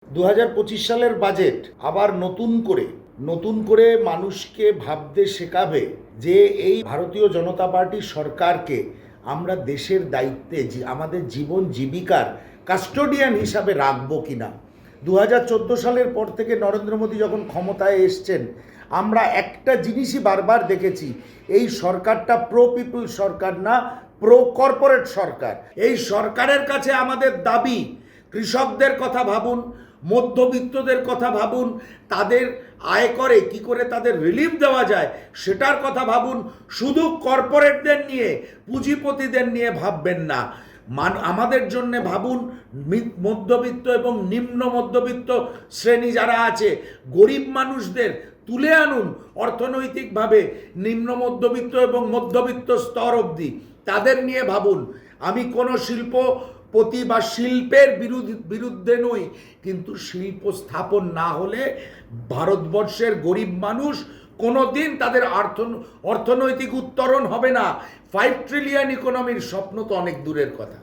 2025 সালের বাজেট আবার নতুন করে মানুষকে ভাবতে শেখাবে যে এই ভারতীয় জনতা পার্টি সরকারকে আমরা দেশের দায়িত্বে আমাদের জীবন জীবিকার কাস্টোডিয়ান হিসাবে রাখবো কিনা। 2014 সালের পর থেকে নরেন্দ্র মোদী যখন ক্ষমতায় এসছেন, আমরা একটা জিনিসই বারবার দেখেছি, এই সরকারটা প্রো পিপল সরকার না, প্রো কর্পোরেট সরকার। এই সরকারের কাছে আমাদের দাবি, কৃষকদের কথা ভাবুন, মধ্যবিত্তদের কথা ভাবুন, তাদের আয় করে কি করে তাদের রিলিফ দেওয়া যায় সেটার কথা ভাবুন। শুধু কর্পোরেটদের নিয়ে, পুঁজিপতিদের নিয়ে ভাববেন না, আমাদের জন্য ভাবুন। মধ্যবিত্ত এবং নিম্ন মধ্যবিত্ত শ্রেণী যারা আছে, গরিব মানুষদের তুলে আনুন অর্থনৈতিকভাবে, নিম্ন মধ্যবিত্ত এবং মধ্যবিত্ত স্তর অবধি তাদের নিয়ে ভাবুন। আমি কোনো শিল্পপতি বা শিল্পের বিরুদ্ধে নই, কিন্তু শিল্প স্থাপন না হলে ভারতবর্ষের গরিব মানুষ কোনো দিন তাদের অর্থনৈতিক উত্তরণ হবে না। 5 ট্রিলিয়ন ইকোনমির স্বপ্ন তো অনেক দূরের কথা।